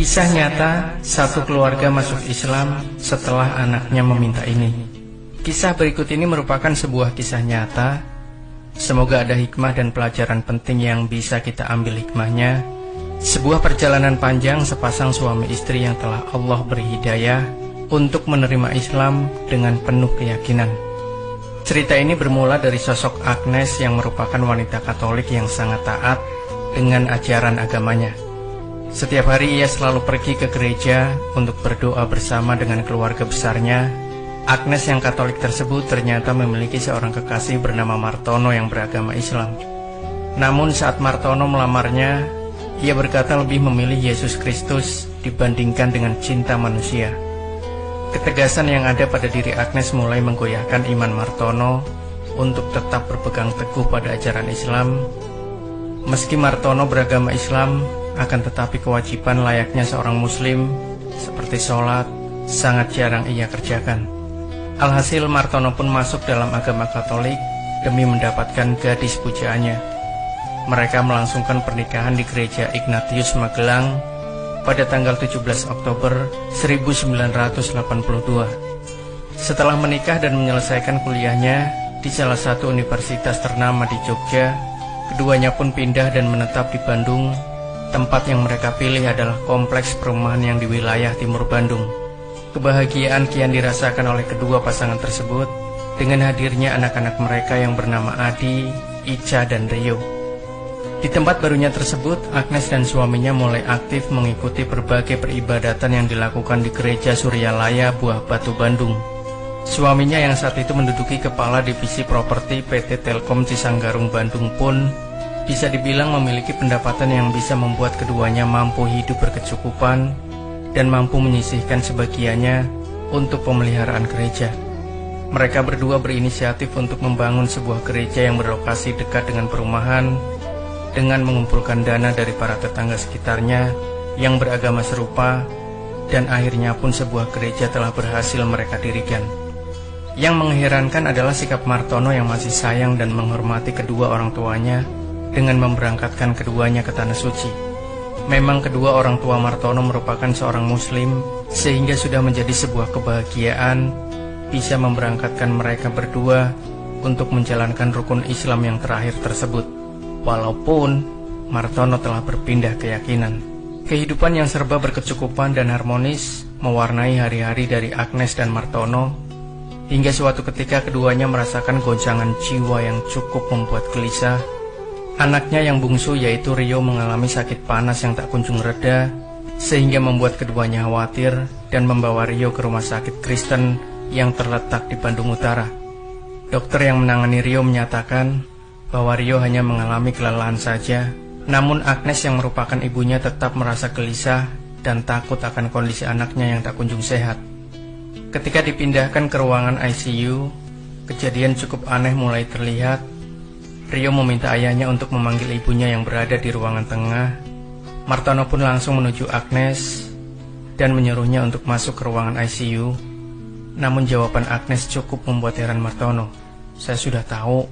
Kisah nyata, satu keluarga masuk Islam setelah anaknya meminta ini. Kisah berikut ini merupakan sebuah kisah nyata. Semoga ada hikmah dan pelajaran penting yang bisa kita ambil hikmahnya. Sebuah perjalanan panjang sepasang suami istri yang telah Allah beri hidayah untuk menerima Islam dengan penuh keyakinan. Cerita ini bermula dari sosok Agnes yang merupakan wanita Katolik yang sangat taat dengan ajaran agamanya. Setiap hari ia selalu pergi ke gereja untuk berdoa bersama dengan keluarga besarnya. Agnes yang Katolik tersebut ternyata memiliki seorang kekasih bernama Martono yang beragama Islam. Namun saat Martono melamarnya, ia berkata lebih memilih Yesus Kristus dibandingkan dengan cinta manusia. Ketegasan yang ada pada diri Agnes mulai menggoyahkan iman Martono untuk tetap berpegang teguh pada ajaran Islam. Meski Martono beragama Islam, akan tetapi kewajiban layaknya seorang muslim seperti sholat sangat jarang ia kerjakan. Alhasil Martono pun masuk dalam agama Katolik demi mendapatkan gadis pujaannya. Mereka melangsungkan pernikahan di gereja Ignatius Magelang pada tanggal 17 Oktober 1982. Setelah menikah dan menyelesaikan kuliahnya di salah satu universitas ternama di Jogja, keduanya pun pindah dan menetap di Bandung. Tempat yang mereka pilih adalah kompleks perumahan yang di wilayah timur Bandung. Kebahagiaan kian dirasakan oleh kedua pasangan tersebut dengan hadirnya anak-anak mereka yang bernama Adi, Ica, dan Rio. Di tempat barunya tersebut, Agnes dan suaminya mulai aktif mengikuti berbagai peribadatan yang dilakukan di Gereja Suryalaya Buah Batu Bandung. Suaminya yang saat itu menduduki kepala divisi properti PT Telkom Cisanggarung Bandung pun bisa dibilang memiliki pendapatan yang bisa membuat keduanya mampu hidup berkecukupan dan mampu menyisihkan sebagiannya untuk pemeliharaan gereja. Mereka berdua berinisiatif untuk membangun sebuah gereja yang berlokasi dekat dengan perumahan dengan mengumpulkan dana dari para tetangga sekitarnya yang beragama serupa, dan akhirnya pun sebuah gereja telah berhasil mereka dirikan. Yang mengherankan adalah sikap Martono yang masih sayang dan menghormati kedua orang tuanya dengan memberangkatkan keduanya ke Tanah Suci. Memang kedua orang tua Martono merupakan seorang muslim, sehingga sudah menjadi sebuah kebahagiaan bisa memberangkatkan mereka berdua untuk menjalankan rukun Islam yang terakhir tersebut. Walaupun Martono telah berpindah keyakinan. Kehidupan yang serba berkecukupan dan harmonis mewarnai hari-hari dari Agnes dan Martono, hingga suatu ketika keduanya merasakan goncangan jiwa yang cukup membuat gelisah. Anaknya yang bungsu yaitu Rio mengalami sakit panas yang tak kunjung reda, sehingga membuat keduanya khawatir dan membawa Rio ke rumah sakit Kristen yang terletak di Bandung Utara. Dokter yang menangani Rio menyatakan bahwa Rio hanya mengalami kelelahan saja, namun Agnes yang merupakan ibunya tetap merasa gelisah dan takut akan kondisi anaknya yang tak kunjung sehat. Ketika dipindahkan ke ruangan ICU, kejadian cukup aneh mulai terlihat. Rio meminta ayahnya untuk memanggil ibunya yang berada di ruangan tengah. Martono pun langsung menuju Agnes dan menyuruhnya untuk masuk ke ruangan ICU. Namun jawaban Agnes cukup membuat heran Martono. "Saya sudah tahu."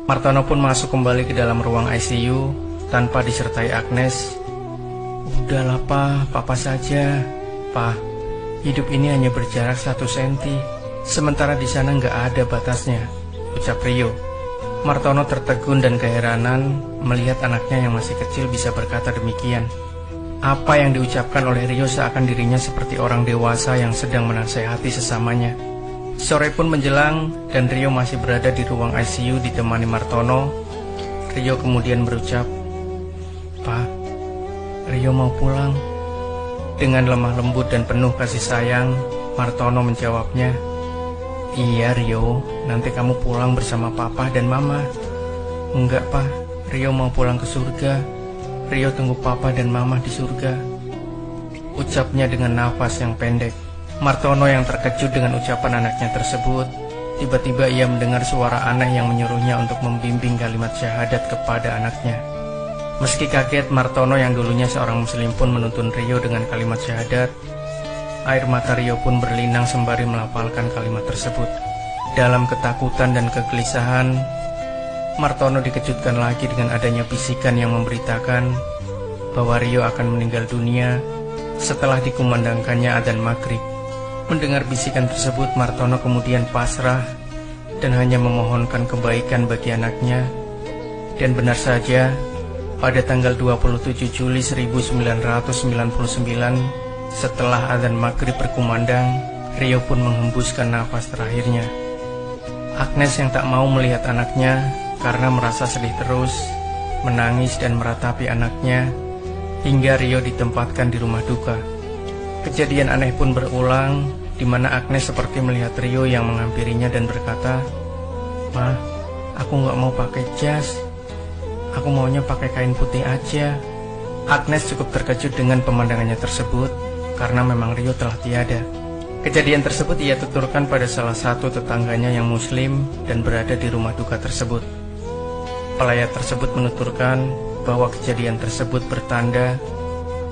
Martono pun masuk kembali ke dalam ruang ICU tanpa disertai Agnes. "Udahlah papa saja. Pa, hidup ini hanya berjarak 1 senti, sementara di sana nggak ada batasnya," ucap Rio. Martono tertegun dan keheranan melihat anaknya yang masih kecil bisa berkata demikian. Apa yang diucapkan oleh Rio seakan dirinya seperti orang dewasa yang sedang menasehati sesamanya. Sore pun menjelang dan Rio masih berada di ruang ICU ditemani Martono. Rio kemudian berucap, "Pak, Rio mau pulang." Dengan lemah lembut dan penuh kasih sayang, Martono menjawabnya, "Iya Rio, nanti kamu pulang bersama papa dan mama." "Enggak pak, Rio mau pulang ke surga. Rio tunggu papa dan mama di surga," ucapnya dengan nafas yang pendek. Martono yang terkejut dengan ucapan anaknya tersebut, tiba-tiba ia mendengar suara aneh yang menyuruhnya untuk membimbing kalimat syahadat kepada anaknya. Meski kaget, Martono yang dulunya seorang muslim pun menuntun Rio dengan kalimat syahadat. Air mata Rio pun berlinang sembari melafalkan kalimat tersebut. Dalam ketakutan dan kegelisahan, Martono dikejutkan lagi dengan adanya bisikan yang memberitakan bahwa Rio akan meninggal dunia setelah dikumandangkannya adzan maghrib. Mendengar bisikan tersebut, Martono kemudian pasrah dan hanya memohonkan kebaikan bagi anaknya. Dan benar saja, pada tanggal 27 Juli 1999, setelah adzan maghrib berkumandang, Rio pun menghembuskan nafas terakhirnya. Agnes yang tak mau melihat anaknya karena merasa sedih terus, menangis dan meratapi anaknya hingga Rio ditempatkan di rumah duka. Kejadian aneh pun berulang, di mana Agnes seperti melihat Rio yang menghampirinya dan berkata, "Ma, aku gak mau pakai jas. Aku maunya pakai kain putih aja." Agnes cukup terkejut dengan pemandangannya tersebut karena memang Rio telah tiada. Kejadian tersebut ia tuturkan pada salah satu tetangganya yang muslim dan berada di rumah duka tersebut. Pelayat tersebut menuturkan bahwa kejadian tersebut bertanda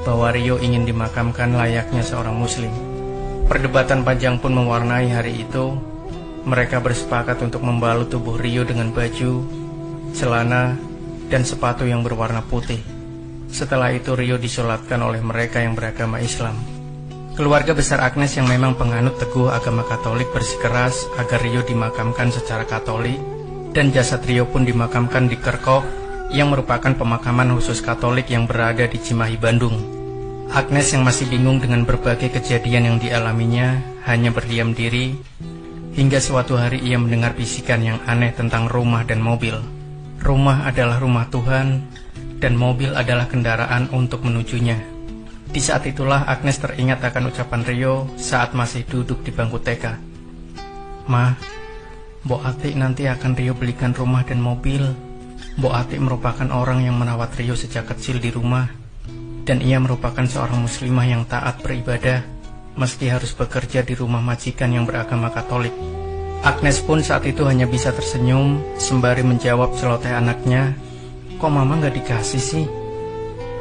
bahwa Rio ingin dimakamkan layaknya seorang muslim. Perdebatan panjang pun mewarnai hari itu. Mereka bersepakat untuk membalut tubuh Rio dengan baju, celana, dan sepatu yang berwarna putih. Setelah itu Rio disolatkan oleh mereka yang beragama Islam. Keluarga besar Agnes yang memang penganut teguh agama Katolik bersikeras agar Rio dimakamkan secara Katolik, dan jasad Rio pun dimakamkan di Kerkop yang merupakan pemakaman khusus Katolik yang berada di Cimahi, Bandung. Agnes yang masih bingung dengan berbagai kejadian yang dialaminya hanya berdiam diri hingga suatu hari ia mendengar bisikan yang aneh tentang rumah dan mobil. Rumah adalah rumah Tuhan, dan mobil adalah kendaraan untuk menujunya. Di saat itulah Agnes teringat akan ucapan Rio saat masih duduk di bangku TK. "Ma, Mbok Atik nanti akan Rio belikan rumah dan mobil. Mbok Atik merupakan orang yang merawat Rio sejak kecil di rumah, dan ia merupakan seorang muslimah yang taat beribadah, meski harus bekerja di rumah majikan yang beragama Katolik." Agnes pun saat itu hanya bisa tersenyum sembari menjawab celoteh anaknya, "Kok Mama gak dikasih sih?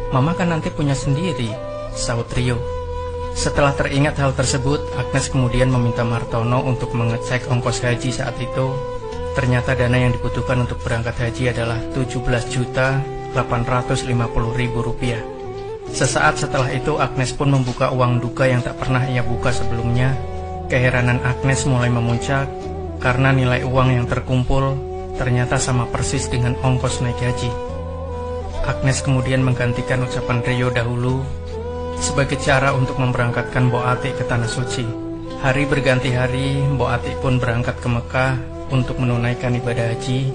Mama kan nanti punya sendiri," sahut Rio. Setelah teringat hal tersebut, Agnes kemudian meminta Martono untuk mengecek ongkos haji saat itu. Ternyata dana yang dibutuhkan untuk berangkat haji adalah Rp17.850.000. Sesaat setelah itu Agnes pun membuka uang duka yang tak pernah ia buka sebelumnya. Keheranan Agnes mulai memuncak karena nilai uang yang terkumpul ternyata sama persis dengan ongkos naik haji. Agnes kemudian menggantikan ucapan Rio dahulu sebagai cara untuk memberangkatkan Mbok Atik ke Tanah Suci. Hari berganti hari, Mbok Atik pun berangkat ke Mekah untuk menunaikan ibadah haji.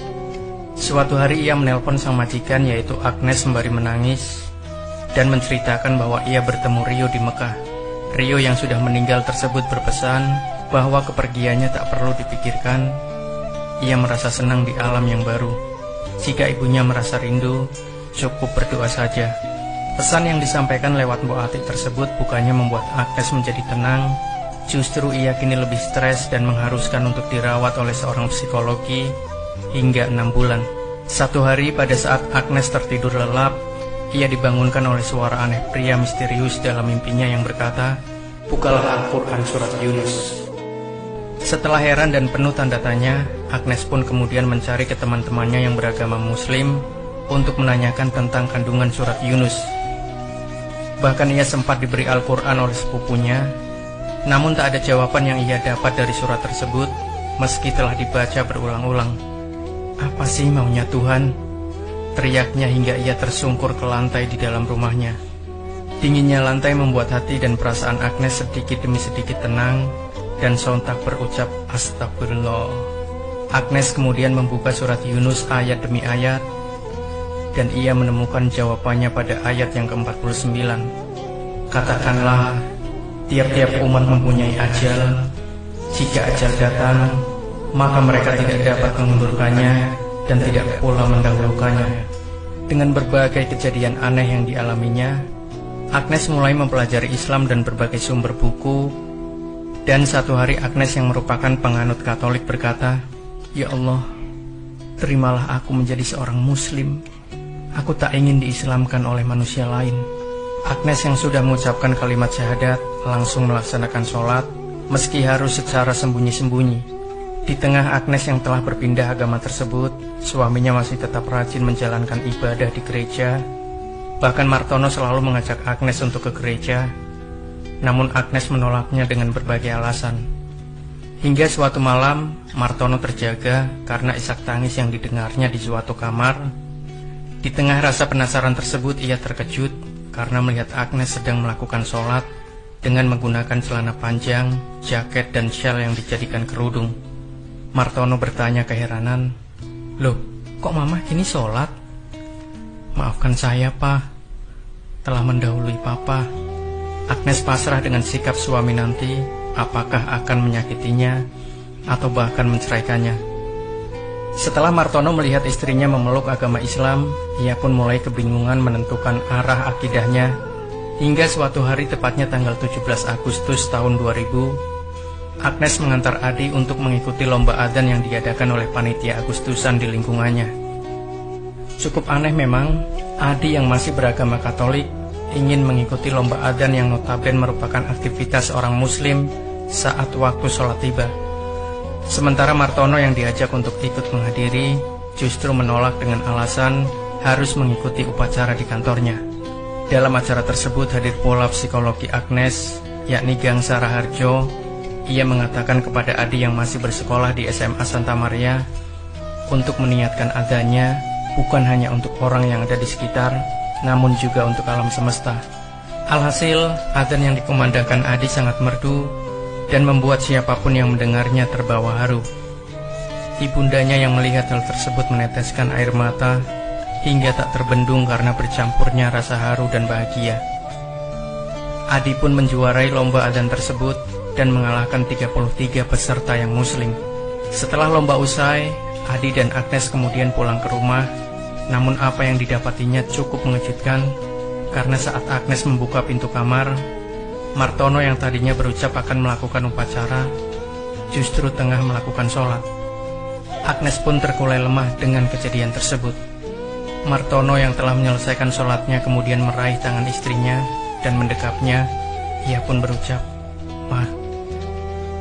Suatu hari ia menelpon sang majikan yaitu Agnes sembari menangis dan menceritakan bahwa ia bertemu Rio di Mekah. Rio yang sudah meninggal tersebut berpesan bahwa kepergiannya tak perlu dipikirkan. Ia merasa senang di alam yang baru. Jika ibunya merasa rindu, cukup berdoa saja. Pesan yang disampaikan lewat Mbok Atik tersebut bukannya membuat Agnes menjadi tenang, justru ia kini lebih stres dan mengharuskan untuk dirawat oleh seorang psikologi hingga 6 bulan. Satu hari pada saat Agnes tertidur lelap, ia dibangunkan oleh suara aneh pria misterius dalam mimpinya yang berkata, "Bukalah Al-Quran surat Yunus." Setelah heran dan penuh tanda tanya, Agnes pun kemudian mencari ke teman-temannya yang beragama muslim untuk menanyakan tentang kandungan surat Yunus. Bahkan ia sempat diberi Al-Quran oleh sepupunya, namun tak ada jawaban yang ia dapat dari surat tersebut meski telah dibaca berulang-ulang. "Apa sih maunya Tuhan?" teriaknya hingga ia tersungkur ke lantai di dalam rumahnya. Dinginnya lantai membuat hati dan perasaan Agnes sedikit demi sedikit tenang dan sontak berucap astagfirullah. Agnes kemudian membuka surat Yunus ayat demi ayat dan ia menemukan jawabannya pada ayat yang ke-49. "Katakanlah, tiap-tiap umat mempunyai ajal. Jika ajal datang, maka mereka tidak dapat mengundurkannya dan tidak pula mendahulukannya." Dengan berbagai kejadian aneh yang dialaminya, Agnes mulai mempelajari Islam dan berbagai sumber buku. Dan satu hari Agnes yang merupakan penganut Katolik berkata, "Ya Allah, terimalah aku menjadi seorang muslim. Aku tak ingin diislamkan oleh manusia lain." Agnes yang sudah mengucapkan kalimat syahadat langsung melaksanakan sholat meski harus secara sembunyi-sembunyi. Di tengah Agnes yang telah berpindah agama tersebut, suaminya masih tetap rajin menjalankan ibadah di gereja. Bahkan Martono selalu mengajak Agnes untuk ke gereja. namun Agnes menolaknya dengan berbagai alasan. Hingga suatu malam, Martono terjaga karena isak tangis yang didengarnya di suatu kamar. Di tengah rasa penasaran tersebut, ia terkejut karena melihat Agnes sedang melakukan sholat dengan menggunakan celana panjang, jaket, dan syal yang dijadikan kerudung. Martono bertanya keheranan, "Loh, kok mama kini sholat?" "Maafkan saya, Pak, telah mendahului Papa." Agnes pasrah dengan sikap suami nanti, apakah akan menyakitinya atau bahkan menceraikannya. Setelah Martono melihat istrinya memeluk agama Islam, ia pun mulai kebingungan menentukan arah akidahnya. Hingga suatu hari, tepatnya tanggal 17 Agustus tahun 2000, Agnes mengantar Adi untuk mengikuti lomba adzan yang diadakan oleh panitia Agustusan di lingkungannya. Cukup aneh memang, Adi yang masih beragama Katolik ingin mengikuti lomba adzan yang notabene merupakan aktivitas orang Muslim saat waktu sholat tiba. Sementara Martono yang diajak untuk ikut menghadiri justru menolak dengan alasan harus mengikuti upacara di kantornya. Dalam acara tersebut hadir pula psikologi Agnes, yakni Gangsa Raharjo. Ia mengatakan kepada Adi yang masih bersekolah di SMA Santa Maria untuk meniatkan adzannya bukan hanya untuk orang yang ada di sekitar, namun juga untuk alam semesta. Alhasil, adzan yang dikumandangkan Adi sangat merdu dan membuat siapapun yang mendengarnya terbawa haru. Ibundanya yang melihat hal tersebut meneteskan air mata hingga tak terbendung karena bercampurnya rasa haru dan bahagia. Adi pun menjuarai lomba adzan tersebut dan mengalahkan 33 peserta yang muslim. Setelah lomba usai, Adi dan Agnes kemudian pulang ke rumah. Namun apa yang didapatinya cukup mengejutkan, karena saat Agnes membuka pintu kamar, Martono yang tadinya berucap akan melakukan upacara, justru tengah melakukan sholat. Agnes pun terkulai lemah dengan kejadian tersebut. Martono yang telah menyelesaikan sholatnya kemudian meraih tangan istrinya dan mendekapnya. Ia pun berucap, "Ma,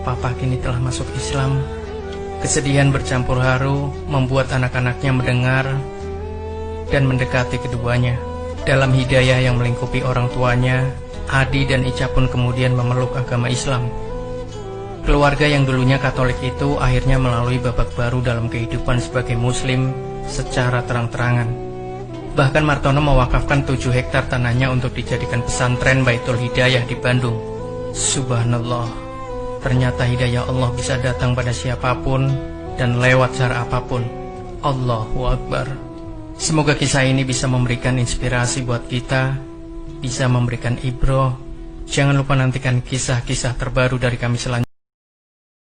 Papa kini telah masuk Islam." Kesedihan bercampur haru membuat anak-anaknya mendengar dan mendekati keduanya. Dalam hidayah yang melingkupi orang tuanya, Adi dan Ica pun kemudian memeluk agama Islam. Keluarga yang dulunya Katolik itu akhirnya melalui babak baru dalam kehidupan sebagai Muslim secara terang-terangan. Bahkan Martono mewakafkan 7 hektar tanahnya untuk dijadikan pesantren Baitul Hidayah di Bandung. Subhanallah, ternyata hidayah Allah bisa datang pada siapapun dan lewat cara apapun. Allahu Akbar. Semoga kisah ini bisa memberikan inspirasi buat kita, bisa memberikan ibroh. Jangan lupa nantikan kisah-kisah terbaru dari kami selanjutnya.